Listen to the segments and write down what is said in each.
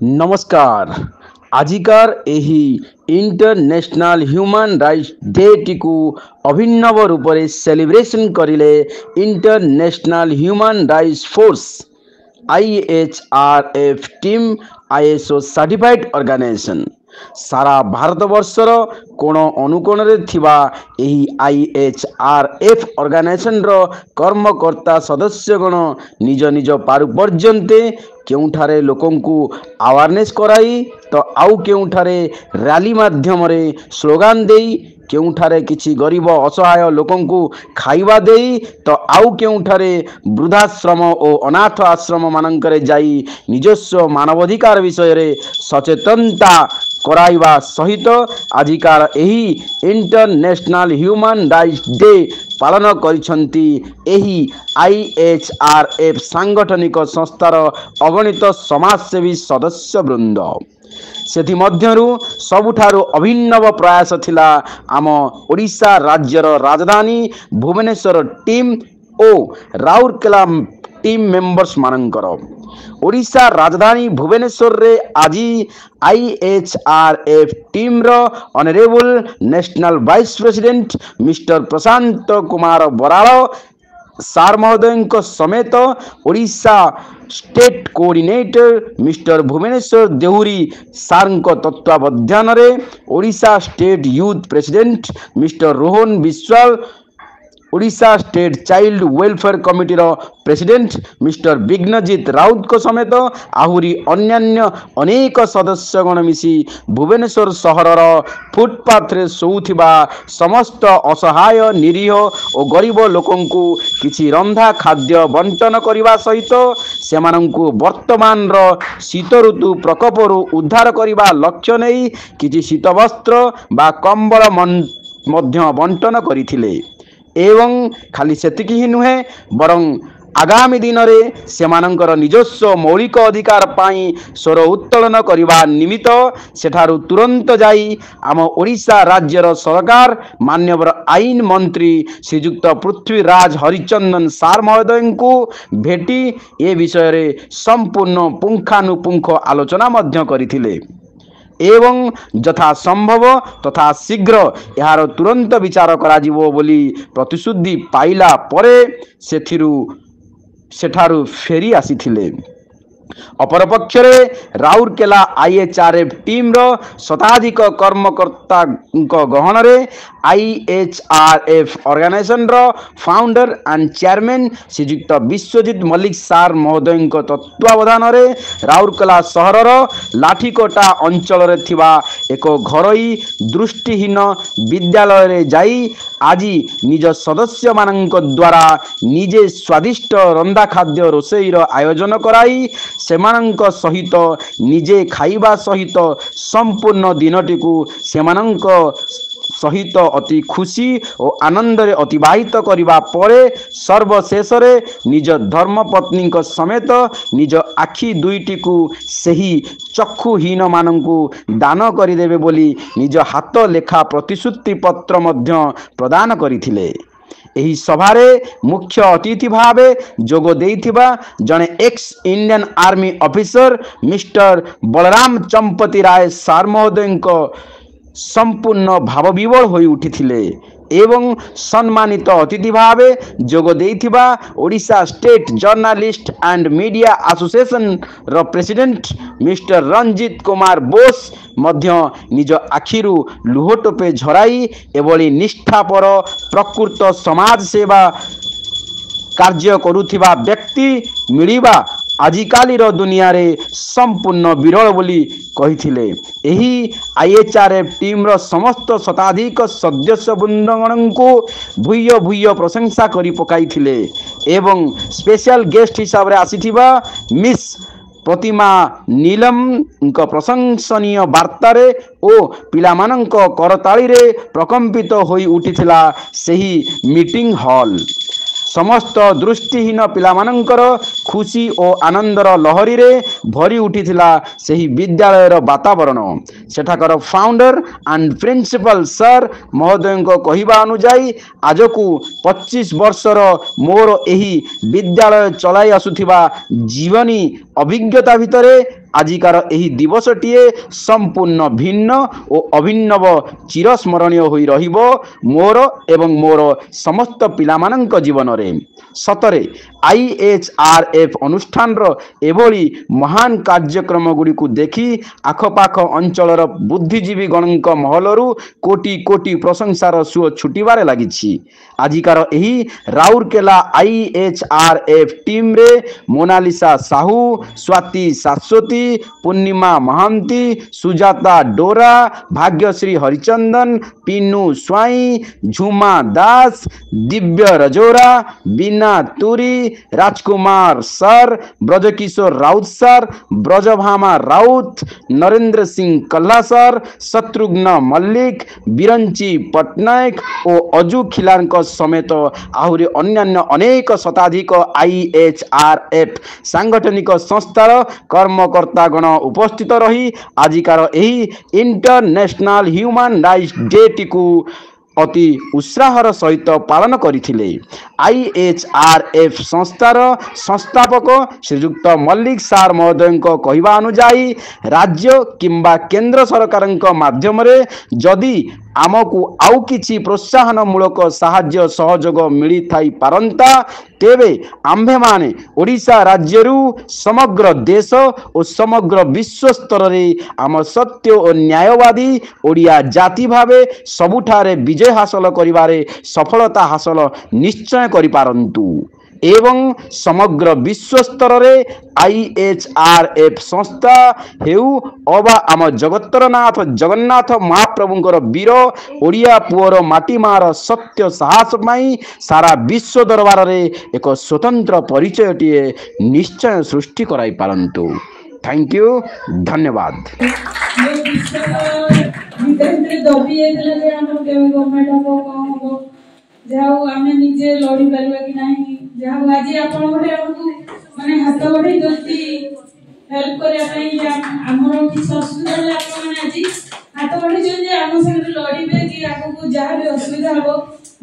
नमस्कार। आजिकार एही इंटरनेशनल ह्यूमन राइट्स डे टिकु अभिनव रूप से सेलिब्रेशन करिले international human rights force IHRF team ISO certified organization सारा भारत वर्षर कोण अनुकोण थिबा एही IHRF ऑर्गेनाइजेशन रो कर्मकर्ता सदस्यगण निज निज पारु पर्यन्ते केउठारे लोकंकु अवेयरनेस कराई तो आउ केउठारे रैली माध्यम रे स्लोगान देई केउठारे किछि गरीब असहाय लोकंकु खाइबा देई तो आउ केउठारे वृद्धाश्रम और अनाथ आश्रम मानकरे जाई निजस्व मानवाधिकार विषय रे सचेतनता कराइबा सहित आजिकार एही इंटरनेशनल ह्यूमन राइट्स डे पालन करिसंती एही IHRF सांगठनिक संस्थार अगणित समाजसेवी सदस्य वृंद सेथि मध्यरु सबुठारु अभिनव प्रयास थिला आम ओडिशा राज्यर राजधानी भुवनेश्वर टीम ओ राउरकेला टीम मेंबर्स मानकर ओडिशा राजधानी भुवनेश्वर रे आज IHRF टीम रो honourable national vice president mister Prashant Kumar Barad sir महोदय समेत Odisha state coordinator mister Bhubaneswar Dehury sir तत्वावधान रे Odisha state youth president mister Rohan Biswal Odisha state child welfare committee रो प्रेसिडेंट मिस्टर विघ्नजीत राउत को समेत आहुरी अन्यान्य अनेक सदस्यगण मिसी भुवनेश्वर सहरर फुटपाथ रे सोउथिबा समस्त असहाय निरीह और गरीब लोकंकु किछि रंधा खाद्य बंटन करने सहित सेमानंकु वर्तमान रो शीत ऋतु प्रकोपरु उद्धार करने लक्ष्य नहीं किछि शीत वस्त्र बा कंबल मध्य बंटन करिथिले एवं खाली सेतिकी ही नुहे बरं आगामी दिन रे सेमानंकर निजस्व मौलिक अधिकार पाई स्वर उत्तोलन करने निमित्त सेठारु तुरंत जाई आम ओडिशा राज्यर सरकार मान्यवर आईन मंत्री श्रीयुक्त पृथ्वीराज हरिचंदन सार महोदय को भेटी ए विषय रे संपूर्ण पुंखानुपुंख आलोचना मध्य करिथिले एवं यथा संभव तथा शीघ्र यार तुरंत विचार करा जिवो बोली प्रतिश्रुति पाइला परे सेठारु फेरी आसीथिले अपरपक्षरे राउरकेला IHRF टीम रो शताधिक कर्मकर्ता गहन रे IHRF ऑर्गेनाइजेशन रो फाउंडर एंड चेयरमैन श्रीयुक्त विश्वजीत मल्लिक सार महोदय तत्वावधान रे राउरकेला सहरर लाठीकोटा अंचल रे थिबा एक घरोई दृष्टिहीन विद्यालय रे जाई आज निज सदस्य मानक द्वारा निजे स्वादिष्ट रंधा खाद्य रोषेईर आयोजन कराई सेमानंक सहित निजे खाइबा सहित संपूर्ण दिनटिकु सेमानंक सहित अति खुशी और आनंद रे अतिबाहित करिबा परे सर्वशेष रे निज धर्मपत्नी समेत निज आखि दुईटिकु सही चक्षुहीन मानंकु दान करिदेबे बोली निज हाथ लेखा प्रतिश्रुति पत्र मध्य प्रदान करिथिले। एही सभारे मुख्य अतिथि भावे जोग देइथिबा जने ex Indian army officer mister Balaram Champati Ray sir महोदय संपूर्ण भाव विवल होई उठिथिले एवं सम्मानित अतिथि भावे जोग देइथिबा Odisha state journalist and media association रो प्रेसिडेंट मिस्टर रंजीत कुमार बोस मध्य निज आखिरु लुहटोपे झराई एवली निष्ठापर प्रकृत समाज सेवा कार्य करुथिबा व्यक्ति मिलिबा आजिकालीर दुनिया रे संपूर्ण विरल बोली कहिथिले। एही IHRF टीम रो समस्त शताधिक सदस्य वृंदगण को भूय भूय प्रशंसा करी पकाइथिले एवं स्पेशल गेस्ट हिसाब रे आसीथिबा मिस प्रतिमा नीलम प्रशंसनीय वार्तारे ओ पिलामानंक करताली रे प्रकंपित होई उठिथिला सही मीटिंग हॉल समस्त दृष्टिहीन पिलामानंकर खुशी और आनंदर लहरी रे भरी उठिथिला सही विद्यालयर वातावरण सेठाकर फाउंडर एंड प्रिंसिपल सर महोदय कहिबा अनुजाई आज को 25 वर्षर मोर एही विद्यालय चलाई आसुथिबा जीवनी अभिज्ञता भितरे आजिकार एही दिवसटीए संपूर्ण भिन्न और अभिन्नव चिरस्मरणीय होई रहिबो मोर एवं मोर समस्त पिलामानंक जीवन रे। सतरे IHRF अनुष्ठान एभली महान कार्यक्रम गुड़ी को देखी आखपाख अंचलर बुद्धिजीवी गणक महलरू कोटी कोटी प्रशंसार सुओ छुटिबारे लागिछि। आजिकार एही राउरकेला IHRF टीम रे मोनालिसा साहू, स्वाति शाश्वती, पूर्णिमा महांती, सुजाता डोरा, भाग्यश्री हरिचंदन, पिनू स्वाई, झुमा दास, दिव्य रजोरा, बीना तुरी, राजकुमार सर, ब्रजकिशोर राउत सर, ब्रजभामा राउत, नरेंद्र सिंह कल्ला सर, शत्रुघ्न मल्लिक, बिरंची पटनायक और अजु खिलार समेत आहुरी अन्यान्य अनेक शताधिक IHRF सांगठनिक संस्थार कर्मकर्तागण उपस्थित रही आजिकार एही international human rights day T अति उत्साहर सहित पालन करथिले। IHRF संस्थार संस्थापक श्रीयुक्त मल्लिक सार महोदय कहवा अनुजाई राज्य किंबा केंद्र सरकार माध्यम जदि आमको आउ किछि प्रोत्साहन मूलक साहाय्य सहयोग मिली थाई पारंता तेबे आम्भे माने ओडिशा राज्यरू समग्र देश और समग्र विश्व स्तर रे आम सत्य और न्यायवादी ओडिया जाति भावे सबुठारे विजय हासिल करिबारे सफलता हासिल निश्चय करि पारंतु एवं समग्र विश्व स्तर रे IHRF संस्था हेउ अबा आम जगत्तरनाथ जगन्नाथ महाप्रभुंकर वीर ओडिया पुअर माटीमार सत्य साहस पाई सारा विश्व दरबार रे एक स्वतंत्र परिचयटीए निश्चय सृष्टि कराई पारंतु। थैंक यू, धन्यवाद। जाऊ आमे निजे लड़ी परबा कि नाही जाऊ आज आपण गोटे हमकु माने हाथ बढ़े जल्दी हेल्प करे पई हमरो कि असुविधा ले आपण माने आज हाथ बढ़े जल्दी हम संग लड़ीबे कि आपको जहा भी असुविधा हो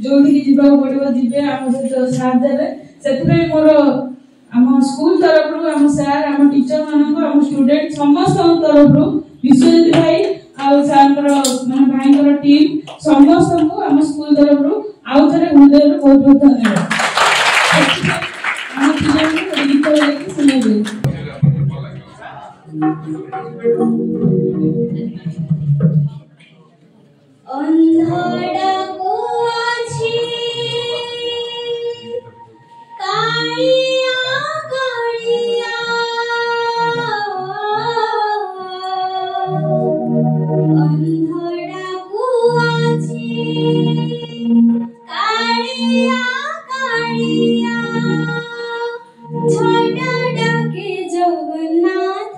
जोठी कि जिबा पड़िबो जिबे हम से साथ देबे सेतबे मोर हम स्कूल तरफ हम सर हम टीचर मानको हम स्टूडेंट समस्त तरफ विश्वजीत भाई आ सर माने भाई टीम समस्त को हम स्कूल तरफ आउ थरे हृदय बहुत बहुत धन्यवाद। हम पिलांको गीत लेके सुनेबे। अंधड़ा को आछी कालिया कालिया अंधड़ा को आछी कालिया कालिया छोटा डाके जगन्नाथ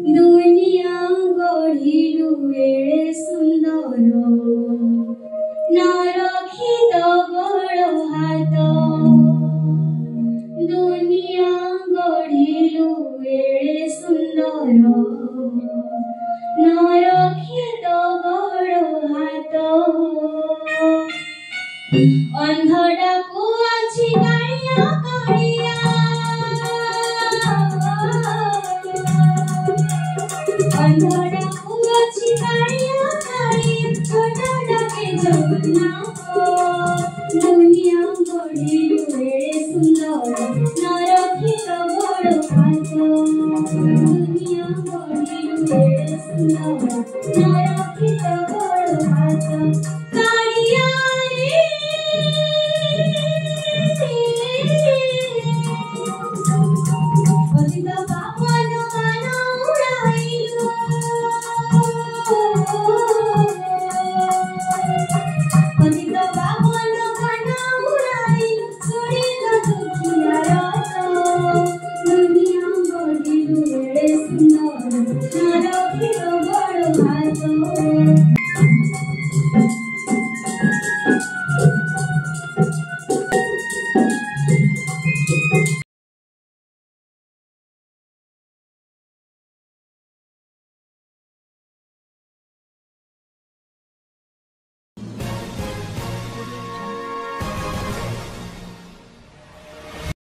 दुनिया गढ़िलु एड़े सुंदर नरखित बड़ हाथ दुनिया गढ़िलु एड़े सुंदर नरखित बड़ हाथ अंधड़ा को आछि कालिया कालिया अंधड़ा को आछि कालिया कालिया छोटा डाके जगन्नाथ दुनिया गढ़िलु एड़े सुंदर नरखित बड़ हाथ दुनिया गढ़िलु एड़े सुंदर नरखित बड़ हाथ